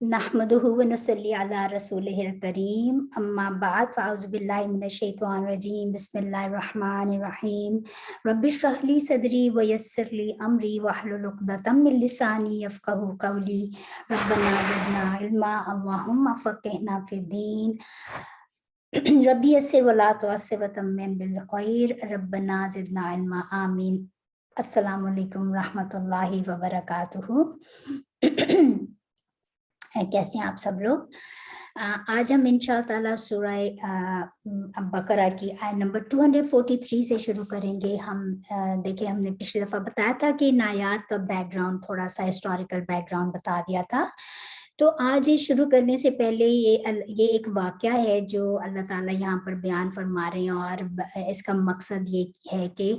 नहमदुहु व नुसल्ली अला रसूलिहिल करीम अम्मा बाद फ़अऊज़ु बिल्लाहि मिनश शैतानिर रजीम बिस्मिल्लाहिर रहमानिर रहीम रब्बि इश्रह ली सदरी व यस्सिर ली अमरी वहलुल उक़दतम मिन लिसानी यफ़क़हू क़ौली रब्बना ज़िदना इल्मा अल्लाहुम्मा फ़क़्हिना फ़िद्दीन रब्बी यस्सिर व ला तुअस्सिर व तम्मिम बिल ख़ैर रब्बना ज़िदना इल्मा आमीन। अस्सलामु अलैकुम रहमतुल्लाहि व बरकातुहू। कैसे हैं आप सब लोग। आज हम इंशाअल्लाह ताला सूरह बकरा की आयत नंबर 243 से शुरू करेंगे। हम देखिए, हमने पिछली दफ़ा बताया था कि इन आयात का बैकग्राउंड, थोड़ा सा हिस्टोरिकल बैकग्राउंड बता दिया था। तो आज ये शुरू करने से पहले ये एक वाक़या है जो अल्लाह ताला यहाँ पर बयान फरमा रहे हैं, और इसका मकसद ये है कि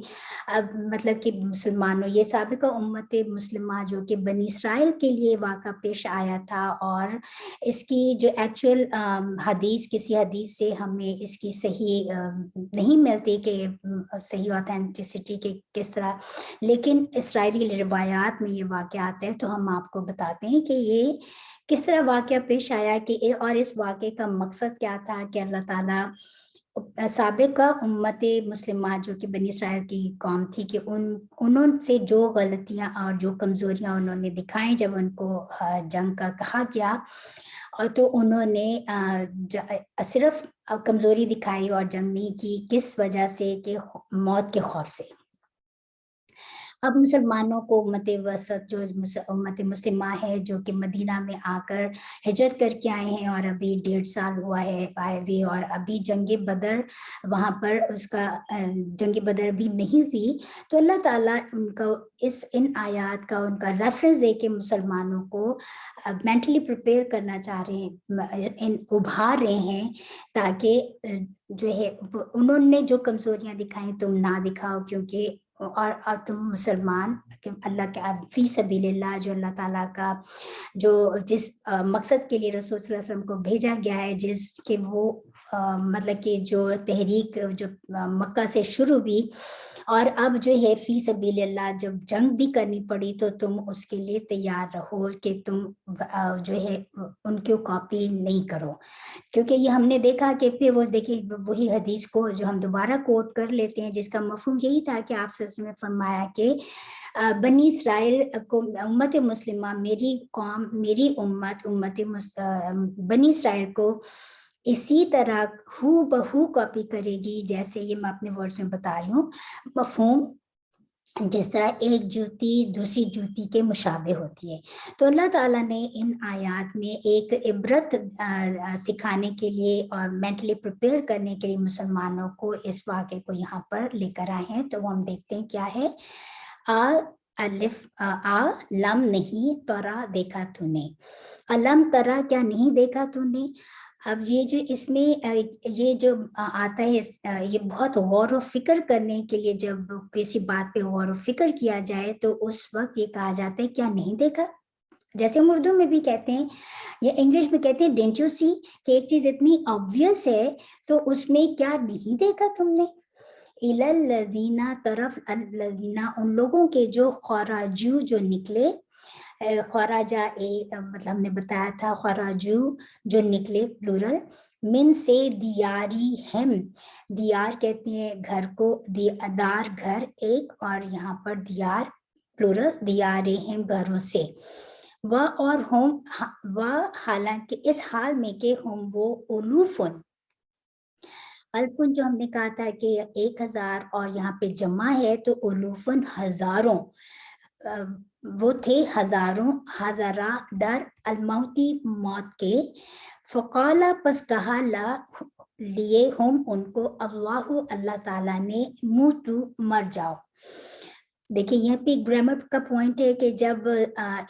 अब मतलब कि मुसलमानों, ये साबिक़ा उम्मत मुस्लिमा जो कि बनी इसराइल के लिए वाक़ा पेश आया था, और इसकी जो एक्चुअल हदीस, किसी हदीस से हमें इसकी सही नहीं मिलती कि सही ऑथेंटिसिटी के किस तरह, लेकिन इसराइली रिवायात में ये वाक़या आता है। तो हम आपको बताते हैं कि ये किस तरह वाक़या पेश आया कि और इस वाक़े का मकसद क्या था कि अल्लाह ताला साबिक़ा उम्मत मुस्लिमा जो कि बनी इसराइल की कौम थी कि उनसे जो गलतियां और जो कमज़ोरियां उन्होंने दिखाई जब उनको जंग का कहा गया, और तो उन्होंने सिर्फ कमज़ोरी दिखाई और जंग नहीं की। किस वजह से? कि मौत के खौफ से। अब मुसलमानों को उम्मत वसत जो उम्मत मुस्लिमा है जो कि मदीना में आकर हिजरत करके आए हैं, और अभी 1.5 साल हुआ है आए हुए, और अभी जंग बदर वहाँ पर उसका जंग बदर भी नहीं हुई। तो अल्लाह ताला उनका इन आयात का उनका रेफरेंस दे के मुसलमानों को मेंटली प्रिपेयर करना चाह रहे हैं, उभार रहे हैं, ताकि जो है उन्होंने जो कमजोरियां दिखाई तुम ना दिखाओ, क्योंकि और तुम मुसलमान अल्लाह के फी सबीलिल्लाह, जो अल्लाह ताला का जो जिस मकसद के लिए रसूल सल्लल्लाहु अलैहि वसल्लम को भेजा गया है, जिसके वो मतलब कि जो तहरीक जो मक्का से शुरू हुई, और अब जो है फी सबीलिल्लाह जब जंग भी करनी पड़ी तो तुम उसके लिए तैयार रहो कि तुम जो है उनकी कॉपी नहीं करो। क्योंकि ये हमने देखा कि फिर वो देखिए वही हदीस को जो हम दोबारा कोट कर लेते हैं, जिसका मफहूम यही था कि आप सल्लल्लाहु अलैहि वसल्लम ने फरमाया कि बनी इसराइल को उम्मत मुस्लिमा, मेरी कौम, मेरी उम्मत बनी इसराइल को इसी तरह हू बहू कॉपी करेगी, जैसे ये मैं अपने वर्ड्स में बता रही हूँ मफहूम, जिस तरह एक जूती दूसरी जूती के मुशाबे होती है। तो अल्लाह ताला ने इन आयात में एक इबरत सिखाने के लिए और मेंटली प्रिपेयर करने के लिए मुसलमानों को इस वाक़े को यहाँ पर लेकर आए हैं। तो वो हम देखते हैं क्या है। लम नहीं तरा देखा तूने, अलम तरा क्या नहीं देखा तूने। अब ये जो इसमें ये जो आता है, ये बहुत गौर व फिक्र करने के लिए, जब किसी बात पे गौर व फिक्र किया जाए तो उस वक्त ये कहा जाता है क्या नहीं देखा। जैसे हम उर्दू में भी कहते हैं या इंग्लिश में कहते हैं डिडंट यू सी, कि एक चीज इतनी ऑब्वियस है तो उसमें क्या नहीं देखा तुमने। इलल लजीना, तरफ लजीना, उन लोगों के जो खराजू जो निकले, खराजा मतलब हमने बताया था खराजू जो निकले प्लूरल, मिन से दियारी हम, दियार कहते हैं घर को, दार घर एक, और यहाँ पर दियार प्लूरल, दियारे हम घरों से, व और हम व हालांकि इस हाल में के हम वो उलूफुन, अल्फुन जो हमने कहा था कि 1000 और यहाँ पे जमा है तो उलूफुन हजारों, वो थे हजारों, हजारा डर अलमौती मौत के, फ़क़ाला पस कहा ला लिए हम उनको, अल्लाह अल्लाह ताला ने, मुतु मर जाओ। देखिए यहाँ पे ग्रामर का पॉइंट है कि जब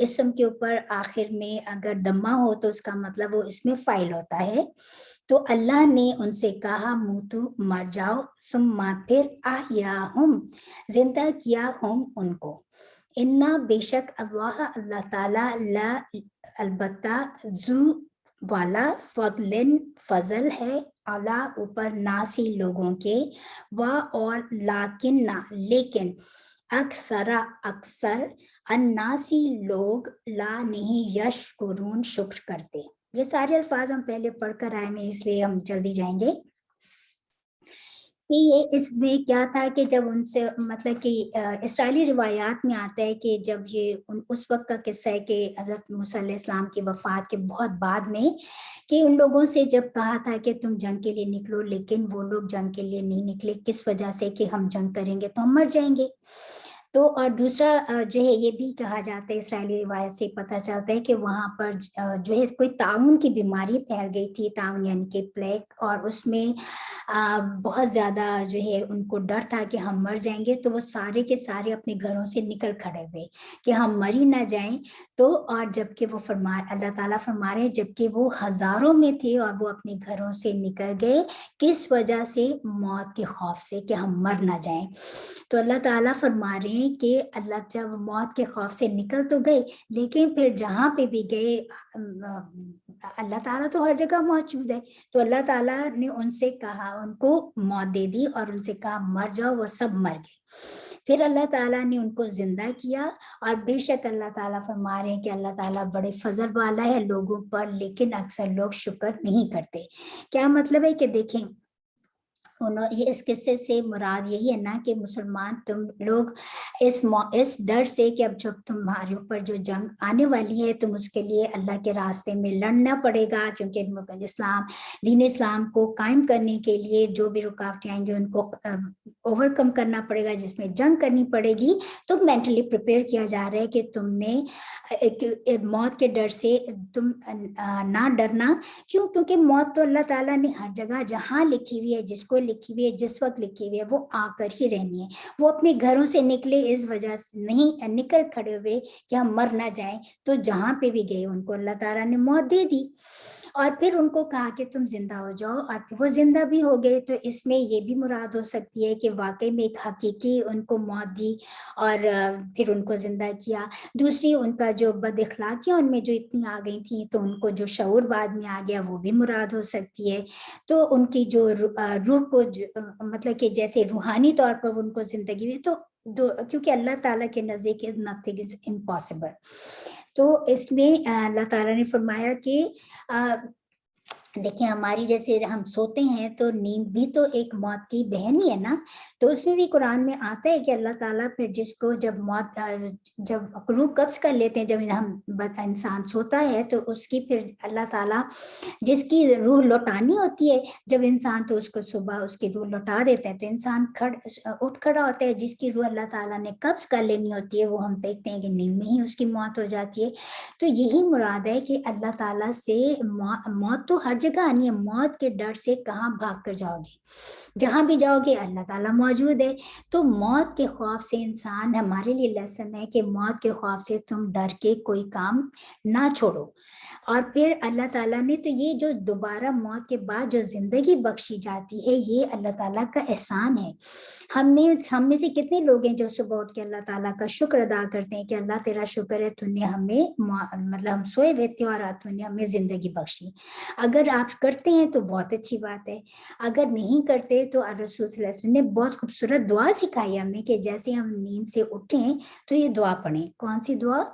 इसम के ऊपर आखिर में अगर दम्मा हो तो उसका मतलब वो इसमें फाइल होता है। तो अल्लाह ने उनसे कहा मुतु मर जाओ, सुम्मा फिर आह्याहुम जिंदा किया हम उनको, इन्ना बेशक अल्लाह अल्लाह ताला ला अलबत्ता जू वाला फजलन फजल है, अला ऊपर नासी लोगों के, व और लाकिन ना लेकिन, अक्सरा अक्सर अन्नासी लोग ला नहीं यशकुरून शुक्र करते। ये सारे अल्फाज हम पहले पढ़कर आए हैं, इसलिए हम जल्दी जाएंगे कि ये इसमें क्या था कि जब उनसे मतलब कि इसराइली रिवायात में आता है कि जब ये उस वक्त का किस्सा है कि हजरत मूसा अलैहिस्सलाम की वफात के बहुत बाद में कि उन लोगों से जब कहा था कि तुम जंग के लिए निकलो, लेकिन वो लोग जंग के लिए नहीं निकले। किस वजह से? कि हम जंग करेंगे तो हम मर जाएंगे। तो और दूसरा जो है ये भी कहा जाता है, इसराइली रिवायत से पता चलता है कि वहां पर जो है कोई ताउन की बीमारी फैल गई थी, ताउन यानी कि प्लेग, और उसमें बहुत ज्यादा जो है उनको डर था कि हम मर जाएंगे। तो वो सारे के सारे अपने घरों से निकल खड़े हुए कि हम मर ही ना जाएं। तो और जबकि वो अल्लाह ताला फरमा रहे हैं, जबकि वो हजारों में थे और वो अपने घरों से निकल गए, किस वजह से? मौत के खौफ से कि हम मर ना जाएं। तो अल्लाह ताला फरमा रहे हैं कि अल्लाह जब मौत के खौफ से निकल तो गए, लेकिन फिर जहाँ पे भी गए अल्लाह ताला तो हर जगह मौजूद है। तो अल्लाह ताला ने उनसे कहा, उनको मौत दे दी और उनसे कहा मर जाओ, वो सब मर गए। फिर अल्लाह ताला ने उनको जिंदा किया। और बेशक अल्लाह ताला फरमा रहे हैं कि अल्लाह ताला बड़े फजल वाला है लोगों पर, लेकिन अक्सर लोग शुक्र नहीं करते। क्या मतलब है? कि देखें, ये इस किस्से से मुराद यही है ना कि मुसलमान तुम लोग इस डर से कि अब जब तुम्हारे ऊपर जो जंग आने वाली है, तुम उसके लिए अल्लाह के रास्ते में लड़ना पड़ेगा, क्योंकि दीन इस्लाम को कायम करने के लिए जो भी रुकावटें आएंगी उनको ओवरकम करना पड़ेगा, जिसमें जंग करनी पड़ेगी। तो मेंटली प्रिपेयर किया जा रहा है कि तुमने मौत के डर से तुम ना डरना। क्यों? क्योंकि मौत तो अल्लाह ताला ने हर जगह जहां लिखी हुई है, जिसको लिखी हुई है, जिस वक्त लिखी हुई है, वो आकर ही रहनी है। वो अपने घरों से निकले इस वजह से नहीं, निकल खड़े हुए कि हम मर ना जाएं। तो जहां पे भी गए उनको अल्लाह ताला ने मौत दे दी और फिर उनको कहा कि तुम जिंदा हो जाओ, और वो जिंदा भी हो गए। तो इसमें ये भी मुराद हो सकती है कि वाकई में एक हकीकी उनको मौत दी और फिर उनको जिंदा किया। दूसरी, उनका जो बद इखलाकियां उनमें जो इतनी आ गई थी, तो उनको जो शऊर बाद में आ गया, वो भी मुराद हो सकती है। तो उनकी जो रूह को मतलब कि जैसे रूहानी तौर पर उनको जिंदगी हुई, तो क्योंकि अल्लाह ताला के नजदीक नथिंग इज इम्पॉसिबल। तो इसमें अल्लाह ताला ने फरमाया कि देखिए, हमारी जैसे हम सोते हैं तो नींद भी तो एक मौत की बहन ही है ना। तो उसमें भी कुरान में आता है कि अल्लाह ताला फिर जिसको जब जब रूह कब्ज कर लेते हैं, जब इंसान सोता है, तो उसकी फिर अल्लाह ताला जिसकी रूह लौटानी होती है जब इंसान, तो उसको सुबह उसकी रूह लौटा देता है। तो इंसान उठ खड़ा होता है। जिसकी रूह अल्लाह ताला ने कब्ज कर लेनी होती है, वो हम देखते हैं कि नींद में ही उसकी मौत हो जाती है। तो यही मुराद है कि अल्लाह ताला से मौत तो हर जगह आनी है। मौत के डर से कहाँ भाग कर जाओगे? जहां भी जाओगे अल्लाह ताला मौजूद है। तो मौत के खौफ से इंसान, हमारे लिए लेसन है कि मौत के खौफ से तुम डर के कोई काम ना छोड़ो। और फिर अल्लाह ताला ने तो ये जो दोबारा मौत के बाद जो जिंदगी बख्शी जाती है, ये अल्लाह ताला का एहसान है। हम में से कितने लोग हैं जो सुबह उठ के अल्लाह ताला का शुक्र अदा करते हैं कि अल्लाह तेरा शुक्र है, तूने हमें मतलब हम सोए हुए थे और तूने हमें जिंदगी बख्शी। अगर आप करते हैं तो बहुत अच्छी बात है, अगर नहीं करते तो रसूल सल्लल्लाहु अलैहि वसल्लम ने बहुत खूबसूरत दुआ सिखाई हमें कि जैसे हम नींद से उठें तो ये दुआ पढ़ें। कौन सी दुआ?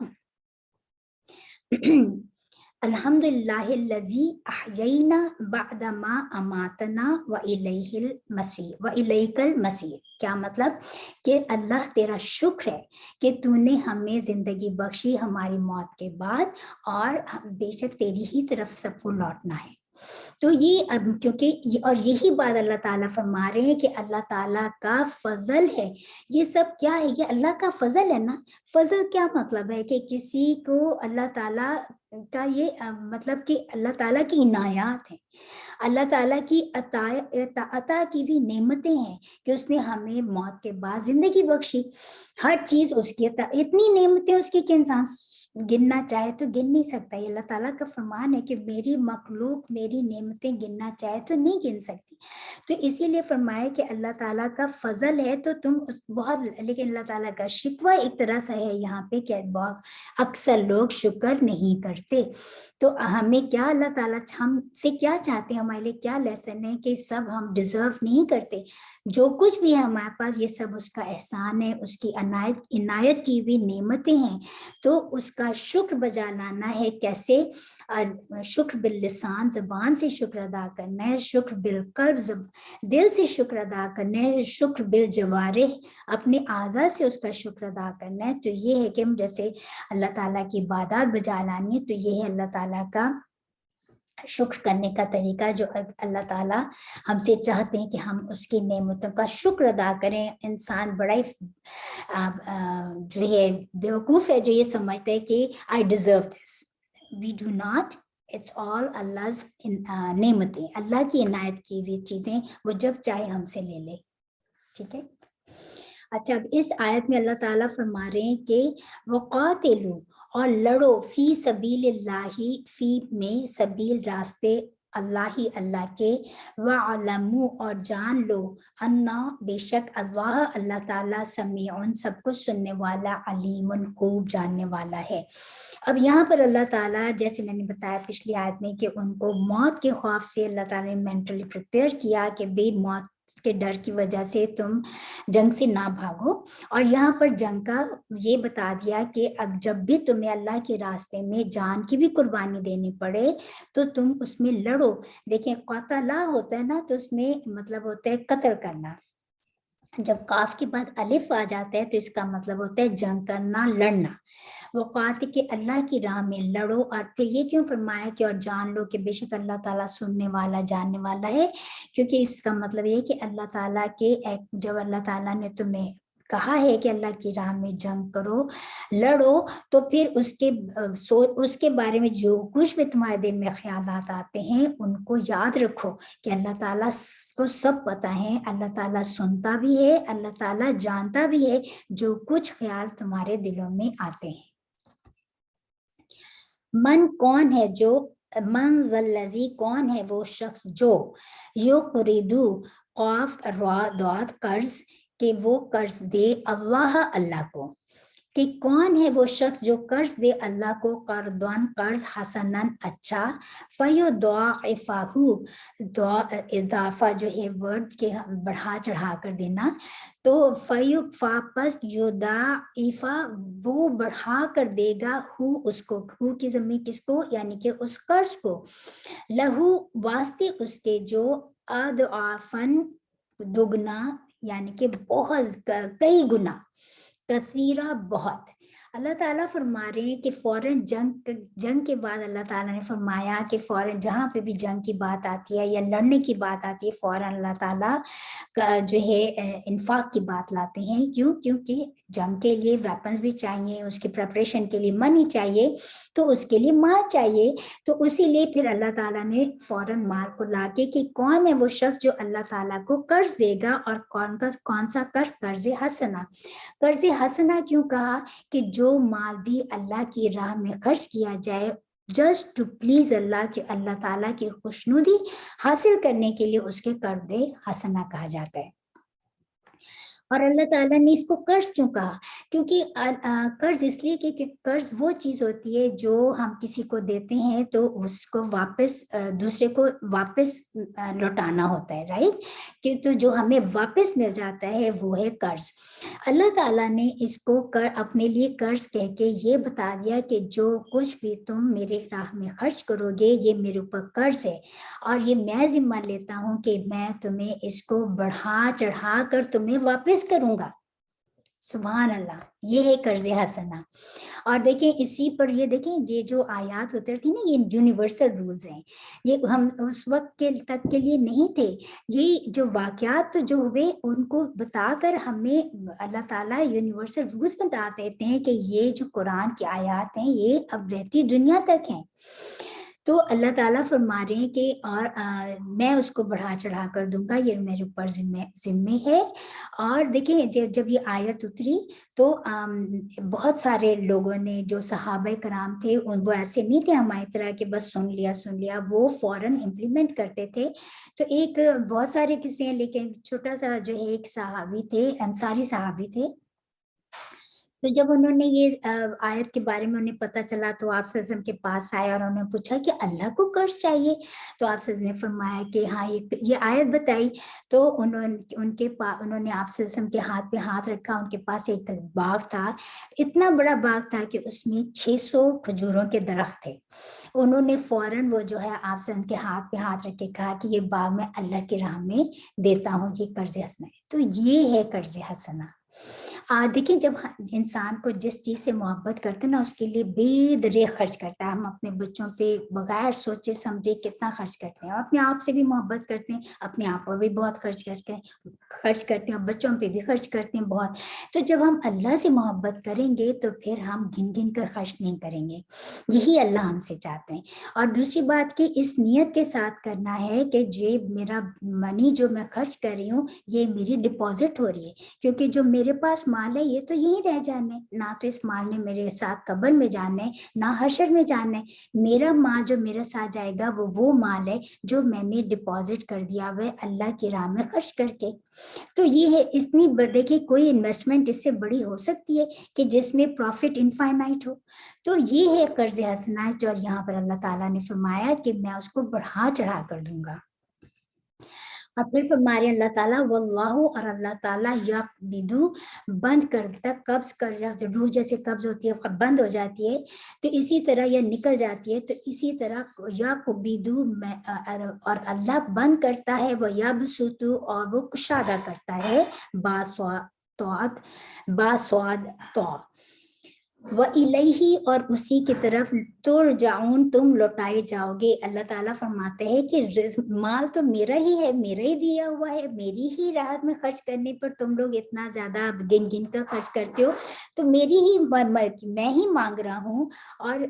अल्हम्दुलिल्लाहिल्लज़ी अहयैना बअदा मा अमातना व इलैकल मसीर। क्या मतलब? कि अल्लाह तेरा शुक्र है कि तूने हमें जिंदगी बख्शी हमारी मौत के बाद, और बेशक तेरी ही तरफ सबको लौटना है। तो ये अब क्योंकि और यही बात अल्लाह ताला फरमा रहे हैं कि अल्लाह ताला का फजल है। ये सब क्या है? ये अल्लाह का फजल है ना। फजल क्या मतलब है? कि किसी को अल्लाह ताला का ये मतलब कि अल्लाह ताला की इनायात है, अल्लाह ताला की अता की भी नेमतें हैं कि उसने हमें मौत के बाद जिंदगी बख्शी। हर चीज उसकी इतनी नेमतें उसकी कि इंसान गिनना चाहे तो गिन नहीं सकता। ये अल्लाह ताला का फरमान है कि मेरी मखलूक मेरी नेमतें गिनना चाहे तो नहीं गिन सकती। तो इसीलिए फरमाया कि अल्लाह ताला का फजल है तो तुम बहुत, लेकिन अल्लाह ताला का शिकवा एक तरह से है यहाँ पे कि बहुत अक्सर लोग शुक्र नहीं करते। तो हमें क्या अल्लाह ताला हमसे क्या चाहते हैं, हमारे लिए क्या लेसन है कि सब हम डिजर्व नहीं करते। जो कुछ भी है हमारे पास ये सब उसका एहसान है, उसकी इनायत की हुई नेमतें हैं। तो उसका शुक्र बजा लाना है कैसे? शुक्र बिल लिसान, जबान से शुक्र अदा करना है, शुक्र बिल कल्ब, दिल से शुक्र अदा करना है, शुक्र बिल जवारिह, अपने आज़ा से उसका शुक्र अदा करना है। तो ये है कि हम जैसे अल्लाह ताला की इबादत बजा लानी है, तो ये है अल्लाह ताला का शुक्र करने का तरीका जो अल्लाह ताला हमसे चाहते हैं कि हम उसकी नेमतों का शुक्र अदा करें। इंसान बड़ा ही जो है बेवकूफ़ है जो ये समझता है कि I deserve this. We do not, it's all अल्लाह's नेमतें, अल्लाह की इनायत की हुई चीज़ें, वो जब चाहे हमसे ले ले। ठीक है। अच्छा, अब इस आयत में अल्लाह ताला फरमा रहे हैं कि वक़ातिलू, और लड़ो, फी सबीलिल्लाही, फी में सबील रास्ते अल्लाह ही अल्लाह के, वअलमू, और जान लो, अन्ना बेशक अल्लाह अल्लाह ताला समीउन सब कुछ सुनने वाला, अलीमुन खूब जानने वाला है। अब यहाँ पर अल्लाह ताला, जैसे मैंने बताया पिछली आयत में कि उनको मौत के खौफ से अल्लाह ताला ने मेंटली प्रिपेयर किया कि बे मौत के डर की वजह से तुम जंग से ना भागो। और यहाँ पर जंग का ये बता दिया कि अब जब भी तुम्हें अल्लाह के रास्ते में जान की भी कुर्बानी देनी पड़े तो तुम उसमें लड़ो। देखिए क़तला होता है ना, तो उसमें मतलब होता है कत्ल करना। जब काफ के बाद अलिफ आ जाता है तो इसका मतलब होता है जंग करना, लड़ना। वक़ात के अल्लाह की राह में लड़ो। और फिर ये क्यों फरमाया कि और जान लो कि बेशक अल्लाह ताला सुनने वाला जानने वाला है, क्योंकि इसका मतलब ये है कि अल्लाह ताला के जब अल्लाह ताला ने तुम्हें कहा है कि अल्लाह की राह में जंग करो, लड़ो, तो फिर उसके बारे में जो कुछ भी तुम्हारे दिल में ख्यालात आते हैं उनको याद रखो कि अल्लाह ताला को सब पता है, अल्लाह ताला सुनता भी है, अल्लाह ताला जानता भी है जो कुछ ख्याल तुम्हारे दिलों में आते हैं। मन कौन है जो, मन वल्लजी कौन है वो शख्स जो, युक़रिदु क़ाफ रा दाद कर्ज, कि वो कर्ज दे अल्लाह अल्लाह को, कि कौन है वो शख्स जो कर्ज दे अल्लाह को, कर्दन कर्ज, हसनन अच्छा, फयुद्दाइफहु, इजाफा जो है वर्ड के बढ़ा चढ़ा कर देना, तो फयुफापस युदाइफा, वो बढ़ा कर देगा, हु उसको, हु की ज़मीर किसको, यानी कि उस कर्ज को, लहू वास्ते उसके, जो अदआफन दुगना, यानी कि बहुत कई गुना, कसीरा बहुत। अल्लाह ताला फरमा रहे हैं कि फौरन जंग के बाद अल्लाह ताला ने फरमाया कि फौरन जहाँ पे भी जंग की बात आती है या लड़ने की बात आती है फौरन अल्लाह ताला का जो है इन्फाक की बात लाते हैं। क्यों? क्योंकि जंग के लिए वेपन्स भी चाहिए, उसकी प्रिपरेशन के लिए मनी चाहिए, तो उसके लिए माल चाहिए। तो उसीलिए फिर अल्लाह ताला ने फौरन माल को लाके कि कौन है वो शख्स जो अल्लाह ताला को कर्ज देगा, और कौन सा कर्ज, कर्ज हसना। कर्ज हसना क्यों कहा? कि जो माल भी अल्लाह की राह में खर्च किया जाए जस्ट टू प्लीज अल्लाह, के अल्लाह ताला की खुशनुदी हासिल करने के लिए, उसके कर्ज हसना कहा जाता है। और अल्लाह ताला ने इसको कर्ज क्यों कहा? क्योंकि कर्ज इसलिए कि कर्ज वो चीज होती है जो हम किसी को देते हैं तो उसको वापस दूसरे को वापस लौटाना होता है, राइट? कि तो जो हमें वापस मिल जाता है वो है कर्ज। अल्लाह ताला ने इसको अपने लिए कर्ज कह के ये बता दिया कि जो कुछ भी तुम मेरे राह में खर्च करोगे ये मेरे ऊपर कर्ज है, और ये मैं जिम्मा लेता हूँ कि मैं तुम्हें इसको बढ़ा चढ़ा कर तुम्हें वापस करूंगा। सुभान अल्लाह, ये है कर्ज हसना। और देखें इसी पर ये देखें ये जो आयात उतरती ना, ये यूनिवर्सल रूल्स हैं, ये हम उस वक्त के तक के लिए नहीं थे। ये जो वाकयात तो जो हुए उनको बताकर हमें अल्लाह ताला यूनिवर्सल रूल्स बता देते हैं कि ये जो कुरान की आयात हैं ये अब रहती दुनिया तक हैं। تو اللہ تعالیٰ فرما رہے ہیں کہ اور میں اس کو بڑھا چڑھا کر دوں گا، یہ میرے اوپر ذمہ ہے. اور دیکھیں جب یہ آیت اتری تو بہت سارے لوگوں نے جو صحابہ کرام تھے وہ ایسے نہیں تھے ہماری طرح کہ بس سن لیا، وہ فوراً امپلیمنٹ کرتے تھے. تو ایک بہت سارے قصے ہیں، لیکن چھوٹا سا جو ہے ایک صحابی تھے، انصاری صحابی تھے. تو جب انہوں نے یہ آیت کے بارے میں انہیں پتہ چلا تو آپ صلی اللہ علیہ وسلم کے پاس آئے اور انہوں نے پوچھا کہ اللہ کو قرض چاہیے؟ تو آپ صلی اللہ علیہ وسلم نے فرمایا کہ ہاں یہ آیت بتائی. تو انہوں نے آپ صلی اللہ علیہ وسلم کے ہاتھ پہ ہاتھ رکھا. ان کے پاس ایک باغ تھا، اتنا بڑا باغ تھا کہ اس میں 600 کھجوروں کے درخت تھے. انہوں نے فوراً وہ جو ہے آپ سے ان کے ہاتھ پہ ہاتھ رکھ کے کہا کہ یہ باغ میں اللہ کی راہ میں دیتا ہوں، یہ قرض حسنہ ہے. تو یہ ہے قرض حسنہ. دیکھیں جب انسان کو جس چیز سے محبت کرتے ہیں نا، اس کے لیے بے دریغ خرچ کرتا ہے. ہم اپنے بچوں پہ بغیر سوچے سمجھے کتنا خرچ کرتے ہیں، اپنے آپ سے بھی محبت کرتے ہیں، اپنے آپ پر بھی بہت خرچ کرتے ہیں اور بچوں پہ بھی خرچ کرتے ہیں بہت. تو جب ہم اللہ سے محبت کریں گے تو پھر ہم گن گن کر خرچ نہیں کریں گے. یہی اللہ ہم سے چاہتے ہیں. اور دوسری بات کہ اس نیت کے ساتھ کرنا ہے کہ یہ میرا منی جو میں خرچ کر رہی ہوں یہ میری ڈپازٹ ہو رہی ہے، کیونکہ جو میرے پاس مال ہے یہ تو یہیں رہ جانا ہے، نہ تو اس مال نے میرے ساتھ قبر میں جانا ہے نہ حشر میں جانا ہے. میرا مال جو میرے ساتھ جائے گا وہ مال ہے جو میں نے ڈپازٹ کر دیا ہوا ہے اللہ کی راہ میں خرچ کر کے. تو یہ ہے اتنی دیکھیں کوئی انویسٹمنٹ اس سے بڑی ہو سکتی ہے کہ جس میں پروفٹ انفائنائٹ ہو. تو یہ ہے قرض حسنہ، اور یہاں پر اللہ تعالیٰ نے فرمایا کہ میں اس کو بڑھا چڑھا کر دوں گا. اور پھر فرمارے اللہ تعالیٰ واللہ، اور اللہ تعالیٰ یقبض بند کرتا، قبض کر جاتا، روح جیسے قبض ہوتی ہے بند ہو جاتی ہے تو اسی طرح یہ نکل جاتی ہے، تو اسی طرح یقبض اور اللہ بند کرتا ہے، وہ یبسط اور وہ کشادہ کرتا ہے، وَإِلَيْهِ اور اسی کی طرف ترجعون تم لوٹائے جاؤ گے. اللہ تعالیٰ فرماتے ہیں کہ مال تو میرا ہی ہے، میرا ہی دیا ہوا ہے، میری ہی راحت میں خرچ کرنے پر تم لوگ اتنا زیادہ گن گن کر خرچ کرتے ہو، تو میری ہی میں ہی مانگ رہا ہوں. اور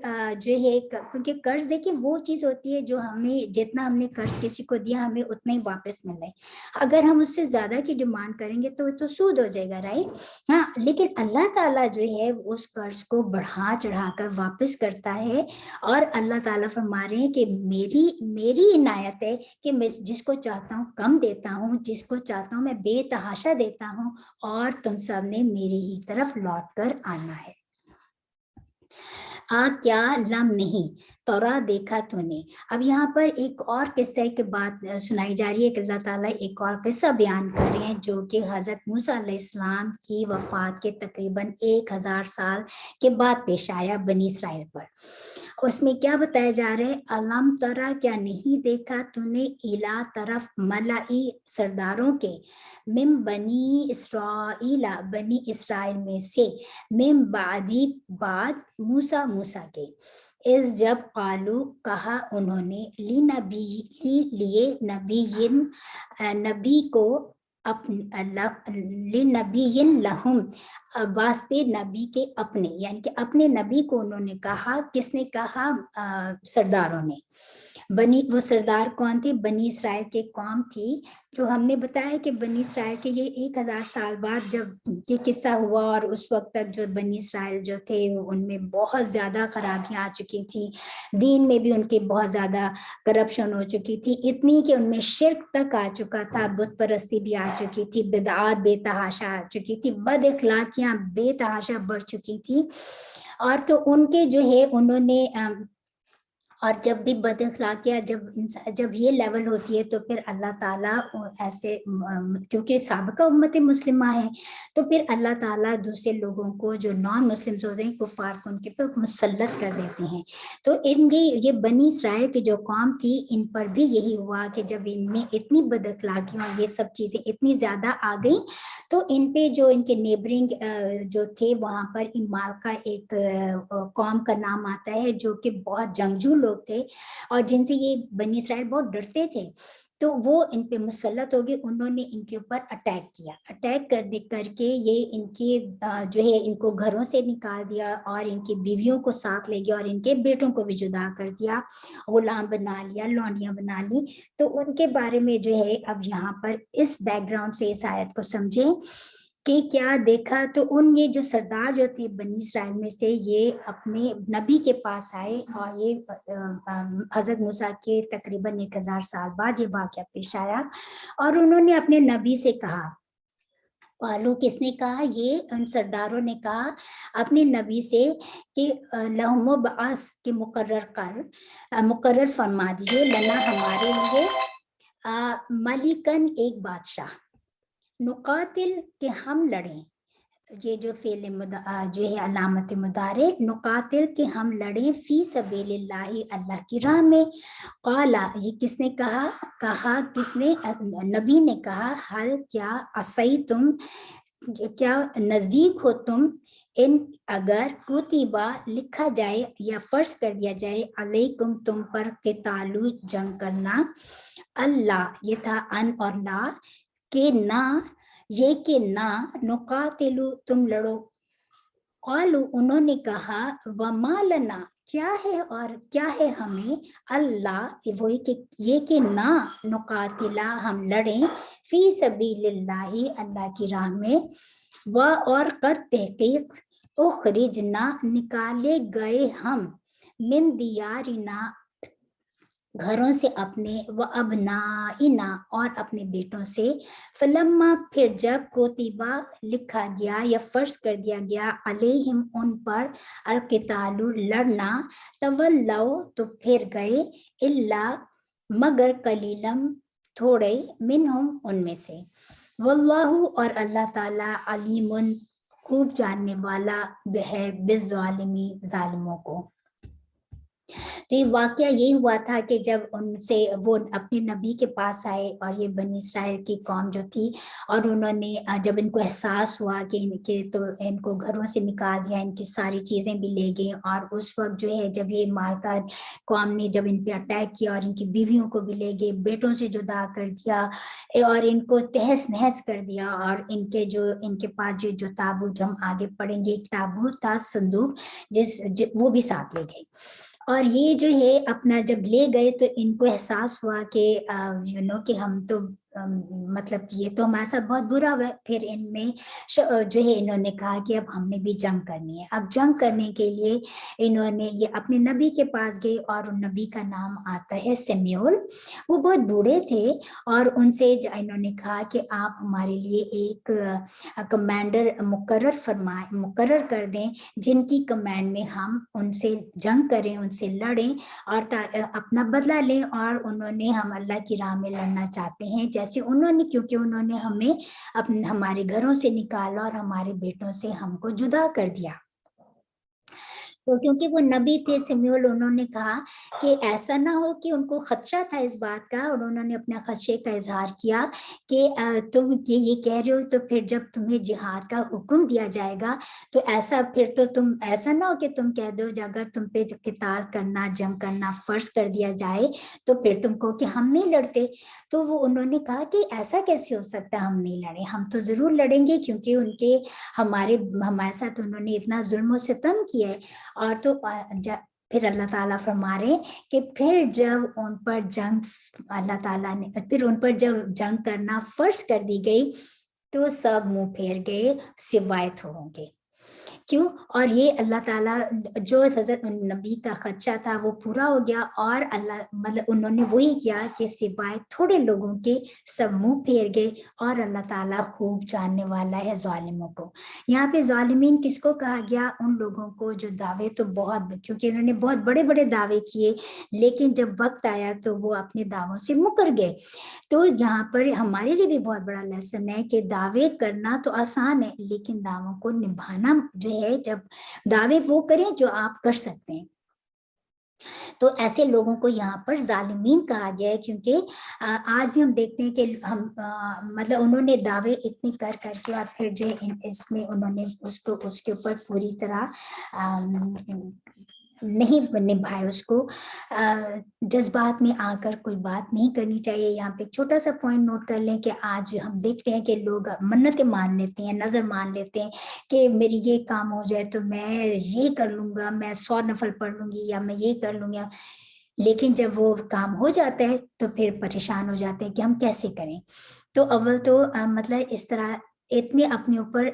جو ہے کیونکہ قرض دیکھیں وہ چیز ہوتی ہے جو ہمیں جتنا ہم نے قرض کسی کو دیا ہمیں اتنا ہی واپس مل رہا ہے. اگر ہم اس سے زیادہ کی ڈیمانڈ کریں گے تو سود ہو جائے گا، رائٹ؟ ہاں، لیکن اللہ تعالیٰ جو ہے اس قرض کو بڑھا چڑھا کر واپس کرتا ہے. اور اللہ تعالیٰ فرما رہے ہیں کہ میری عنایت ہے کہ میں جس کو چاہتا ہوں کم دیتا ہوں، جس کو چاہتا ہوں میں بے تحاشا دیتا ہوں، اور تم سب نے میری ہی طرف لوٹ کر آنا ہے. کیا لم نہیں تورا دیکھا تو نے. اب یہاں پر ایک اور قصے کی بات سنائی جا رہی ہے کہ اللہ تعالیٰ ایک اور قصہ بیان کر رہے ہیں جو کہ حضرت موسیٰ علیہ السلام کی وفات کے تقریباً 1000 سال کے بعد پیش آیا بنی اسرائیل پر. اس میں کیا بتایا جا رہا ہے، علم ترا کیا نہیں دیکھا تو نے الا طرف ملائی سرداروں کے، من بنی اسرائیل بنی اسرائیل میں سے، من بعدی بعد موسیٰ کے، اس جب قالو کہا انہوں نے لیے نبی کو لنبی لہم واسطے نبی کے اپنے، یعنی کہ اپنے نبی کو انہوں نے کہا. کس نے کہا؟ سرداروں نے. وہ سردار کون تھے؟ بنی اسرائیل کے قوم تھی. جو ہم نے بتایا کہ بنی اسرائیل کے یہ 1000 سال بعد جب یہ قصہ ہوا، اور اس وقت تک جو بنی اسرائیل جو تھے ان میں بہت زیادہ خرابیاں آ چکی تھی، دین میں بھی ان کے بہت زیادہ کرپشن ہو چکی تھی، اتنی کہ ان میں شرک تک آ چکا تھا، بت پرستی بھی آ چکی تھی، بدعات بے تحاشا آ چکی تھی، بد اخلاقیاں بے تحاشا بڑھ چکی تھی. اور تو ان کے جو ہے انہوں نے اور جب بھی بد اخلاقیاں جب یہ لیول ہوتی ہے تو پھر اللہ تعالیٰ ایسے، کیونکہ سابقہ امت مسلمہ ہے، تو پھر اللہ تعالیٰ دوسرے لوگوں کو جو نان مسلمز ہوتے ہیں کفار کو ان کے پر مسلط کر دیتے ہیں. تو ان کی یہ بنی اسرائیل کی جو قوم تھی ان پر بھی یہی ہوا کہ جب ان میں اتنی بد اخلاقیاں اور یہ سب چیزیں اتنی زیادہ آ گئیں تو ان پہ جو ان کے نیبرنگ جو تھے وہاں پر امال کا ایک قوم کا نام آتا ہے جو کہ بہت جنگجو لوگ लोग थे और जिनसे ये बनी इसराइल बहुत डरते थे, तो वो इन पे मुसल्लत हो गए, उन्होंने इनके ऊपर अटैक किया। अटैक करके ये इनके जो है इनको घरों से निकाल दिया और इनकी बीवियों को साथ ले गया और इनके बेटों को भी जुदा कर दिया, गुलाम बना लिया, लौंडियां बना ली। तो उनके बारे में जो है अब यहाँ पर इस बैकग्राउंड से इस आयत को समझें कि क्या देखा। तो उन ये जो सरदार जो थे बनी इसराइल में से, ये अपने नबी के पास आए और ये हजरत मूसा के तकरीबन 1000 साल बाद ये वाक़या पेश आया और उन्होंने अपने नबी से कहा, कालू किसने कहा, ये उन सरदारों ने कहा अपने नबी से कि लहुम बास के मुकर्रर फरमा दीजिए लना हमारे लिए मलिकन एक बादशाह, नुकातिल के हम लड़ें, ये जो फेल जो है अलामत मुदारे, नुकातिल के हम लड़ें फी सबीलिल्लाहि अल्लाह की राह में। काला ये किसने कहा किसने, नबी ने कहा, हल क्या असई तुम, क्या नजदीक हो तुम, इन अगर कुतिबा लिखा जाए या फर्ज कर दिया जाए, अलैकुम तुम पर क़ितालु जंग करना, अल्लाह ये था अन और ला के ना, ये कि ना, नुकातिलु तुम लड़ो। कालू उन्होंने कहा, वमा लना क्या है और क्या है हमें, अल्लाह वो ये कि ना, नुकातिला हम लड़ें, फी सबीलिल्लाहि अल्लाह की राह में, व और कद तहकीक उखरिजना निकाले गए हम, मिन दियारिना घरों से अपने, व अबनाइना और अपने बेटों से, फलम्मा फिर जब कोतिबा लिखा गया या फर्ज कर दिया गया, अलैहिम उन पर, अलकितालु लड़ना, तवल्लौ तो फिर गए, इल्ला मगर कलीलम थोड़े, मिनहुम उनमें से, वल्लाहु और अल्लाह ताला अलीमुन खूब जानने वाला है बिज़्ज़ालिमी जालिमों को। तो ये वाकया यही हुआ था कि जब उनसे वो अपने नबी के पास आए और ये बनी इसराइल की कौम जो थी, और उन्होंने जब इनको एहसास हुआ कि इनके तो इनको घरों से निकाल दिया, इनकी सारी चीजें भी ले गई, और उस वक्त जो है जब ये मालका कौम ने जब इन पे अटैक किया और इनकी बीवियों को भी ले गए, बेटों से जुदा कर दिया और इनको तहस नहस कर दिया, और इनके पास जो ताबूत जो हम आगे पढ़ेंगे, एक ताबूत था संदूक वो भी साथ ले गए। और ये जो है अपना जब ले गए तो इनको एहसास हुआ कि कि हम तो मतलब ये तो हमारे साथ बहुत बुरा हुआ। फिर इनमें जो है इन्होंने कहा कि अब हमने भी जंग करनी है। अब जंग करने के लिए इन्होंने ये अपने नबी के पास गए, और नबी का नाम आता है शमूएल। वो बहुत बूढ़े थे और उनसे इन्होंने कहा कि आप हमारे लिए एक कमांडर मुकर्रर कर दें, जिनकी कमांड में हम उनसे जंग करें, उनसे लड़ें और अपना बदला लें। और उन्होंने हम अल्लाह की राह में लड़ना चाहते हैं जैसे उन्होंने, क्योंकि उन्होंने हमें हमारे घरों से निकाला और हमारे बेटों से हमको जुदा कर दिया। तो क्योंकि वो नबी थे शमूएल, उन्होंने कहा कि ऐसा ना हो कि उनको खदशा था इस बात का, और उन्होंने अपना खदशे का इजहार किया कि तुम ये कह रहे हो तो फिर जब तुम्हें जिहाद का हुक्म दिया जाएगा तो ऐसा फिर तो तुम ऐसा ना हो कि तुम कह दो अगर तुम पे किताल करना, जंग करना फर्ज कर दिया जाए तो फिर तुम कहो कि हम नहीं लड़ते। तो वो उन्होंने कहा कि ऐसा कैसे हो सकता है, हम नहीं लड़े, हम तो जरूर लड़ेंगे, क्योंकि हमारे साथ उन्होंने इतना जुल्म सितम किया है। और तो फिर अल्लाह ताला फरमा रहे कि फिर जब उन पर जंग अल्लाह ताला ने फिर उन पर जब जंग करना फर्ज कर दी गई तो सब मुंह फेर गए सिवाय थोड़ों के। क्यों? और ये अल्लाह ताला जो हजरत नबी का खदशा था वो पूरा हो गया, और अल्लाह मतलब उन्होंने वही किया कि सिवाय थोड़े लोगों के सब मुंह फेर गए, और अल्लाह ताला खूब जानने वाला है जालिमों को। यहाँ पे जालिमीन किसको कहा गया? उन लोगों को जो दावे तो बहुत, क्योंकि उन्होंने बहुत बड़े बड़े दावे किए, लेकिन जब वक्त आया तो वो अपने दावों से मुकर गए। तो यहाँ पर हमारे लिए भी बहुत बड़ा लेसन है कि दावे करना तो आसान है, लेकिन दावों को निभाना जो है, जब दावे वो करें जो आप कर सकते हैं। तो ऐसे लोगों को यहाँ पर जालिमीन कहा गया है, क्योंकि आज भी हम देखते हैं कि हम मतलब उन्होंने दावे इतने कर करके और फिर जो इसमें उन्होंने उसके ऊपर पूरी तरह نہیں نبھائے اس کو جذبات میں آ کر کوئی بات نہیں کرنی چاہیے. یہاں پہ ایک چھوٹا سا پوائنٹ نوٹ کر لیں کہ آج ہم دیکھتے ہیں کہ لوگ منتیں مان لیتے ہیں, نظر مان لیتے ہیں کہ میری یہ کام ہو جائے تو میں یہ کر لوں گا, میں 100 نفل پڑھ لوں گی یا میں یہ کر لوں گا, لیکن جب وہ کام ہو جاتا ہے تو پھر پریشان ہو جاتے ہیں کہ ہم کیسے کریں. تو اول تو مطلب اس طرح اتنے اپنے اوپر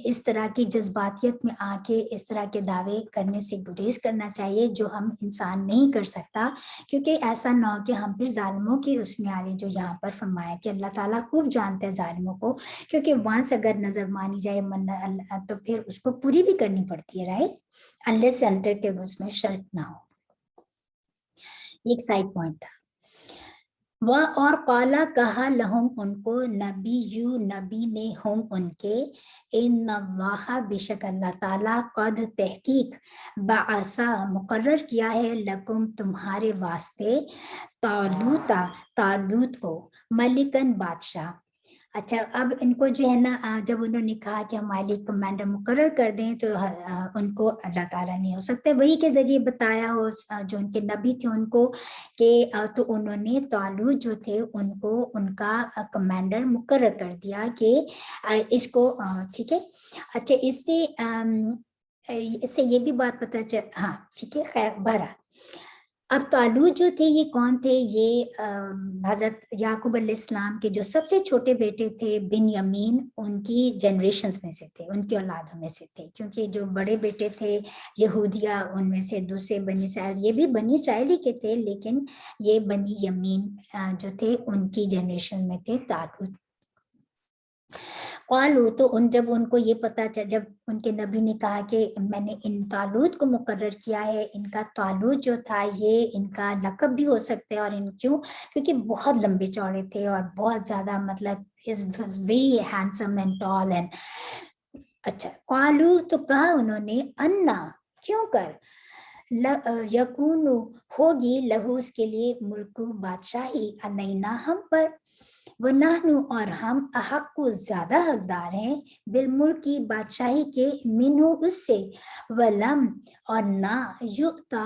اس طرح کی جذباتیت میں آ کے اس طرح کے دعوے کرنے سے گریز کرنا چاہیے جو ہم انسان نہیں کر سکتا, کیونکہ ایسا نہ ہو کہ ہم پھر ظالموں کی اس میں آ رہے, جو یہاں پر فرمایا کہ اللہ تعالیٰ خوب جانتے ہیں ظالموں کو, کیونکہ وانس اگر نظر مانی جائے تو پھر اس کو پوری بھی کرنی پڑتی ہے, رائٹ, انلیس سینٹر کے اس میں شرط نہ ہو. ایک سائڈ پوائنٹ تھا. وہ اور قالا کہا لہم ان کو نبی نے ہم ان کے, ان اللہ بے شک اللہ تعالیٰ قد تحقیق بعثا مقرر کیا ہے لکم تمہارے واسطے طالوت کو ملکن بادشاہ. اچھا, اب ان کو جو ہے نا جب انہوں نے کہا کہ ہمارے لیے کمانڈر مقرر کر دیں تو ان کو اللہ تعالیٰ نے ہو سکتا ہے وہی کے ذریعے بتایا ہو جو ان کے نبی تھے ان کو کہ تو انہوں نے طالوت جو تھے ان کو ان کا کمانڈر مقرر کر دیا کہ اس کو, ٹھیک ہے. اچھا, اس سے یہ بھی بات پتہ چل, ہاں ٹھیک ہے, خیر بہرحال اب طالوت جو تھے یہ کون تھے؟ یہ حضرت یعقوب علیہ السلام کے جو سب سے چھوٹے بیٹے تھے بنیامین, ان کی جنریشنز میں سے تھے, ان کی اولادوں میں سے تھے, کیونکہ جو بڑے بیٹے تھے یہودیہ ان میں سے دوسرے بنی اسرائیل, یہ بھی بنی اسرائیل کے تھے, لیکن یہ بنی یمین جو تھے ان کی جنریشن میں تھے طالوت. قالو, تو جب ان کو یہ پتا چلا, جب ان کے نبی نے کہا کہ میں نے ان طالوت کو مقرر کیا ہے, ان کا طالوت جو تھا یہ ان کا لقب بھی ہو سکتا ہے, اور ان کیونکہ بہت لمبے چوڑے تھے اور بہت زیادہ مطلب very handsome and tall and. اچھا, قالو, تو کہا انہوں نے, انا, کیوں کر, یکون, ہوگی, لہو, اس کے لیے, ملک, بادشاہی, علینا, ہم پر, وَنَحْنُ, اور ہم, احق کو زیادہ حقدار ہیں, بالملک, کی بادشاہی کے, منہو, اس سے, ولم, اور نہ, یؤتا,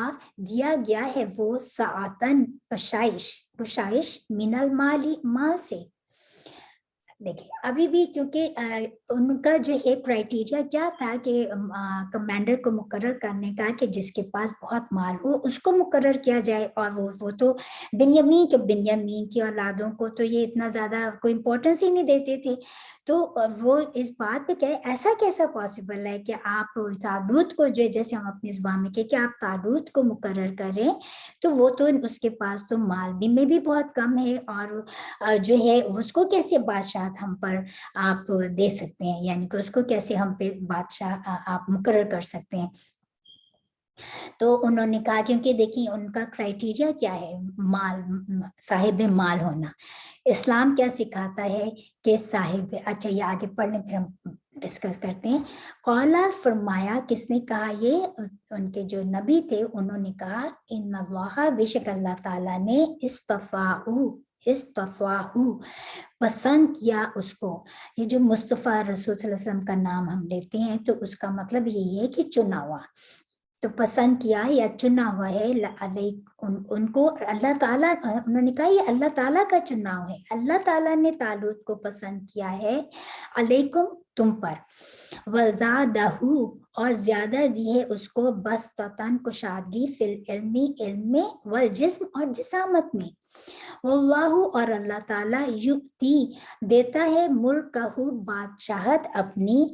دیا گیا ہے وہ, سعاتن, کشائش, من المالی, مال سے. دیکھیں ابھی بھی کیونکہ ان کا جو ہے کرائٹیریا کیا تھا کہ کمانڈر کو مقرر کرنے کا کہ جس کے پاس بہت مال ہو اس کو مقرر کیا جائے, اور وہ تو بنیامین کی اولادوں کو تو یہ اتنا زیادہ کوئی امپورٹنس ہی نہیں دیتے تھے. تو وہ اس بات پہ کہ ایسا کیسا پاسبل ہے کہ آپ طالوت کو, جو جیسے ہم اپنی زبان میں کہ آپ طالوت کو مقرر کریں, تو وہ تو اس کے پاس تو مال بھی میں بھی بہت کم ہے, اور جو ہے اس کو کیسے بادشاہ ہم پر آپ دے سکتے ہیں, یعنی کہ اس کو کیسے ہم پہ بادشاہ آپ مقرر کر سکتے ہیں. تو انہوں نے کہا کیونکہ دیکھیں ان کا کرائٹیریا کیا ہے, مال, صاحب مال ہونا. اسلام کیا سکھاتا ہے کہ صاحب, اچھا یہ آگے پڑھنے پھر ہم ڈسکس کرتے ہیں. قالا, فرمایا, کس نے کہا, یہ ان کے جو نبی تھے انہوں نے کہا, ان اللہ, بے شک اللہ تعالیٰ نے, استفاہ, پسند کیا اس کو. یہ جو مصطفیٰ رسول صلی اللہ علیہ وسلم کا نام ہم لیتے ہیں تو اس کا مطلب یہی ہے کہ چنا ہوا, تو پسند کیا یا چنا ہوا ہے ان کو اللہ تعالیٰ. انہوں نے کہا یہ اللہ تعالیٰ کا چناؤ ہے, اللہ تعالیٰ نے طالوت کو پسند کیا ہے, علیکم, تم پر, وزادہ, اور زیادہ دی ہے اس کو, بسطتاً, کشادگی, فی العلم, علم میں, والجسم, اور جسامت میں. واللہ, اور اللہ تعالیٰ, یؤتی, دیتا ہے, ملکہ, بادشاہت اپنی,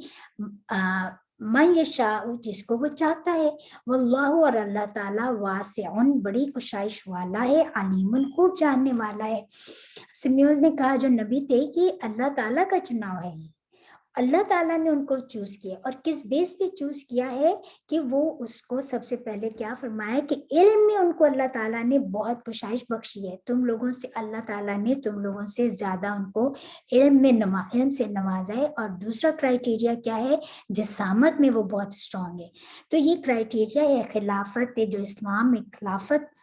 من یشاء, جس کو وہ چاہتا ہے. واللہ, اور اللہ تعالیٰ, واسع, بڑی کشائش والا ہے, علیم, خوب جاننے والا ہے. سمیوز نے کہا جو نبی تھے کہ اللہ تعالیٰ کا چناؤ ہے, اللہ تعالیٰ نے ان کو چوز کیا, اور کس بیس پہ چوز کیا ہے کہ وہ اس کو سب سے پہلے کیا فرمایا کہ علم میں ان کو اللہ تعالیٰ نے بہت کشائش بخشی ہے. تم لوگوں سے اللہ تعالیٰ نے تم لوگوں سے زیادہ ان کو علم سے نوازا ہے. اور دوسرا کرائٹیریا کیا ہے, جسامت میں وہ بہت اسٹرانگ ہے. تو یہ کرائٹیریا ہے خلافت, جو اسلام میں خلافت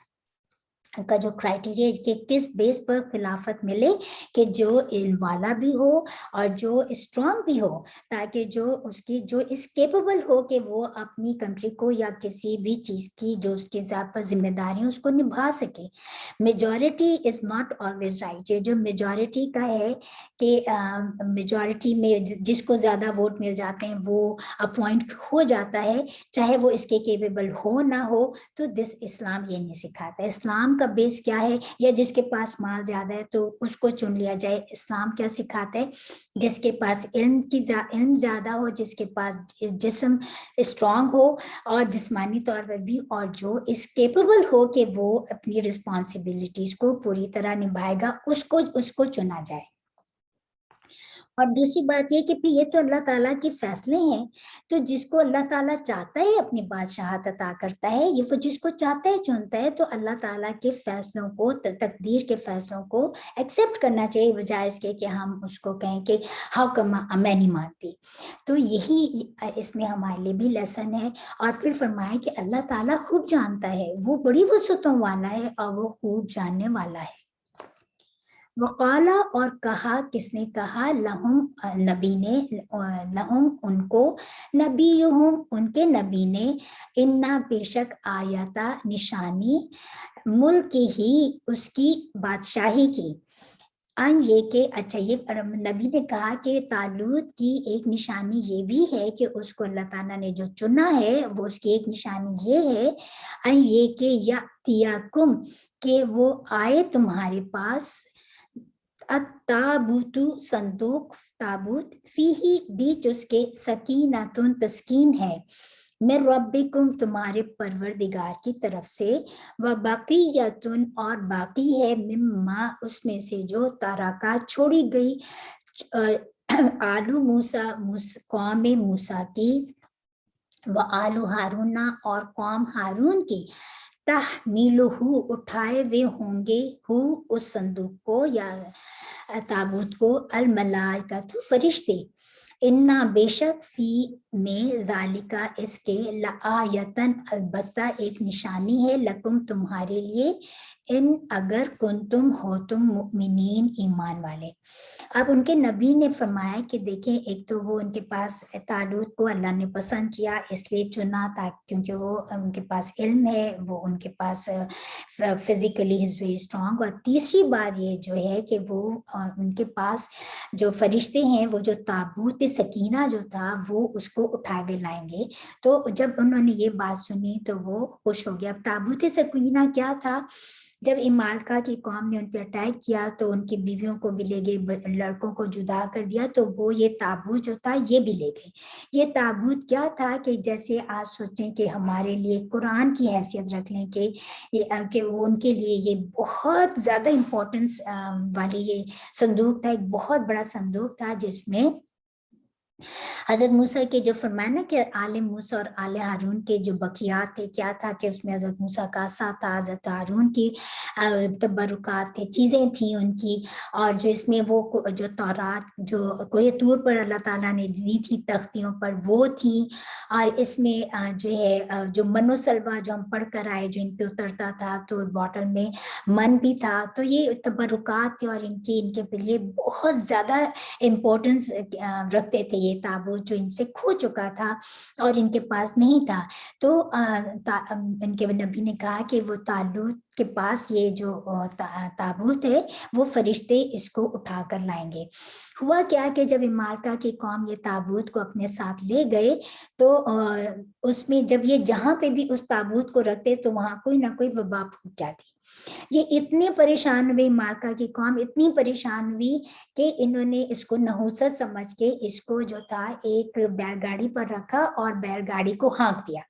का जो क्राइटेरिया है कि किस बेस पर खिलाफत मिले, कि जो इल्म वाला भी हो और जो स्ट्रांग भी हो, ताकि जो उसकी जो इस केपेबल हो कि वो अपनी कंट्री को या किसी भी चीज की जो उसके ज़ात पर जिम्मेदारी है उसको निभा सके। Majority is not always right. ये जो मेजॉरिटी का है कि मेजॉरिटी में जिसको ज्यादा वोट मिल जाते हैं वो अपॉइंट हो जाता है, चाहे वो इसके केपेबल हो ना हो। तो दिस इस्लाम ये नहीं सिखाता। इस्लाम का बेस क्या है, या जिसके पास माल ज्यादा है तो उसको चुन लिया जाए। इस्लाम क्या सिखाता है, जिसके पास इल्म ज्यादा हो, जिसके पास जिस्म स्ट्रांग हो और जिस्मानी तौर पर भी, और जो इस केपेबल हो कि वो अपनी रिस्पॉन्सिबिलिटीज को पूरी तरह निभाएगा, उसको चुना जाए। और दूसरी बात ये कि फिर ये तो अल्लाह ताला के फैसले हैं, तो जिसको अल्लाह ताला चाहता है अपनी बादशाहत अता करता है, ये वो जिसको चाहता है चुनता है। तो अल्लाह ताला के फैसलों को, तकदीर के फैसलों को एक्सेप्ट करना चाहिए, बजाय इसके कि हम उसको कहें कि हाउ कम मैं नहीं मानती। तो यही इसमें हमारे लिए भी लेसन है। और फिर फरमाए कि अल्लाह ताला खूब जानता है, वो बड़ी वसअतों वाला है और वो खूब जानने वाला है। वकाला, और कहा, किसने कहा, लहुम नबी ने, लहुम उनको, नबीयुहुम उनके नबी ने, इन्ना बेशक आयता निशानी, मुल्क ही उसकी बादशाही की, अन ये के, अच्छा ये नबी ने कहा कि तालूत की एक निशानी ये भी है कि उसको अल्लाह ताला ने जो चुना है वो उसकी एक निशानी ये है, अन ये के या तियाकुम, के वो आए तुम्हारे पास, ताबूतु संदूक, ताबूत, फीही बीच उसके, सकीनतुन तस्कीन है, मैं रब्बिकुम तुम्हारे परवरदिगार की तरफ से, व बकीयतुन और बाकी है, मिम्मा उसमें से जो तारका छोड़ी गई, आलू मूसा कौम मूसा की, व आलू हारूना और कौम हारून की, तहमीलुहु उठाए वे होंगे, हु उस संदूक को या ताबूत को, अल मलाइकतु फरिश्ते, इन्ना बेशक फी में जालिका इसके, लआयतन अलबत्ता एक निशानी है, लकुम तुम्हारे लिए, इन अगर कुंतुम हो तुम मुमिनीन ईमान वाले। अब उनके नबी ने फरमाया कि देखें, एक तो वो उनके पास तालूत को अल्लाह ने पसंद किया इसलिए चुना था क्योंकि वो उनके पास इल्म है, वो उनके पास फिजिकली इज वेरी स्ट्रांग। और तीसरी बात ये जो है कि वो उनके पास जो फरिश्ते हैं, वो जो ताबूत सकीना जो था वो उसको उठा के लाएंगे। तो जब उन्होंने ये बात सुनी तो वो खुश हो गया। अब ताबूत सकीना क्या था, जब इमालका की कौम ने उन पर अटैक किया तो उनकी बीवियों को भी ले गए, लड़कों को जुदा कर दिया, तो वो ये ताबूत जो था ये भी ले गए। ये ताबूत क्या था कि जैसे आज सोचें कि हमारे लिए कुरान की हैसियत रख लें कि वो उनके लिए ये बहुत ज्यादा इम्पोर्टेंस वाली ये संदूक था, एक बहुत बड़ा संदूक था जिसमें हजरत मूसा के जो फरमाया ना कि आले मूसा और आले हारून के जो बकियात थे, क्या था कि उसमें हजरत मूसा का आसा था, हजरत हारून की तबरुकात थे, चीजें थी उनकी। और जो इसमें वो जो तौरात जो कोई तूर पर अल्लाह ताला ने दी थी तख्तियों पर वो थी। और इसमें जो है जो मनो सलवा जो हम पढ़ कर आए जो इन पे उतरता था, तो बॉटल में मन भी था। तो ये तबरुकात थे और इनके लिए बहुत ज्यादा इम्पोर्टेंस रखते थे ये ताबूत जो इनसे खो चुका था और इनके पास नहीं था। तो इनके नबी ने कहा कि वो तालूत के पास ये जो ताबूत है वो फरिश्ते इसको उठा कर लाएंगे। हुआ क्या कि जब इमारका की कौम ये ताबूत को अपने साथ ले गए तो उसमें जब ये जहां पे भी उस ताबूत को रखते तो वहां कोई ना कोई वबा फूट जाती। ये इतने परेशान हुए, मार्का की कौम इतनी परेशान हुई कि इन्होंने इसको नहुसत समझ के इसको जो था एक बैलगाड़ी पर रखा और बैलगाड़ी को हाँक दिया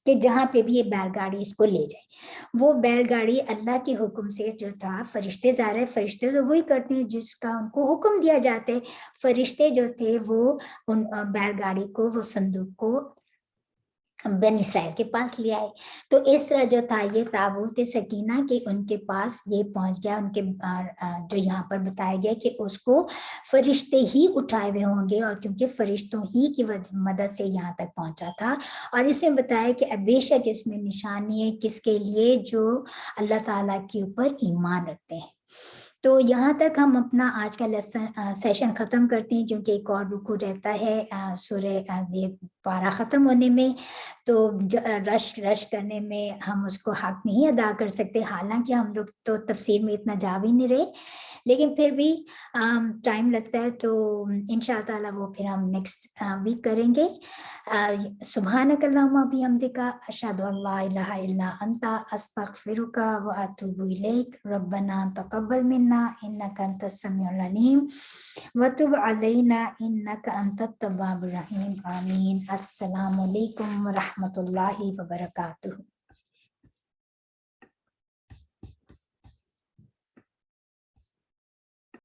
कि जहां पे भी ये बैलगाड़ी इसको ले जाए। वो बैलगाड़ी अल्लाह के हुक्म से जो था, फरिश्ते ज़ाहिर फरिश्ते तो वही करते हैं जिसका उनको हुक्म दिया जाता है। फरिश्ते जो थे वो उन बैलगाड़ी को, वो संदूक को बन इसराइल के पास ले आए। तो इस तरह जो था ये ताबूत सकीना के उनके पास ये पहुंच गया, उनके जो यहाँ पर बताया गया कि उसको फरिश्ते ही उठाए हुए होंगे, और क्योंकि फरिश्तों ही की मदद से यहाँ तक पहुंचा था। और इसमें बताया कि बेशक इसमें निशानी है किसके लिए, जो अल्लाह ताला के ऊपर ईमान रखते हैं। तो यहाँ तक हम अपना आज का सेशन खत्म करते हैं, क्योंकि एक और रुकू रहता है सूरह ये पारा खत्म होने में, तो रश करने में हम उसको हक नहीं अदा कर सकते। हालांकि हम लोग तो तफसीर में इतना जा भी नहीं रहे, लेकिन फिर भी टाइम लगता है, तो इंशाअल्लाह ताला वो फिर हम नेक्स्ट वीक करेंगे। सुब्हानक अल्लाहुम्मा बिहम्दिका अशहदु अल्ला इलाहा इल्ला अन्ता अस्तगफिरुका व अतूबु इलैक रब्बना तक़ब्बल मिन्ना इन्नका अंतस समीउल अलीम व तुब अलैना इन्नका अंतत तव्वाबुर रहीम। आमीन। अस्सलामु अलैकुम व रहमतुल्लाहि व बरकातुहू।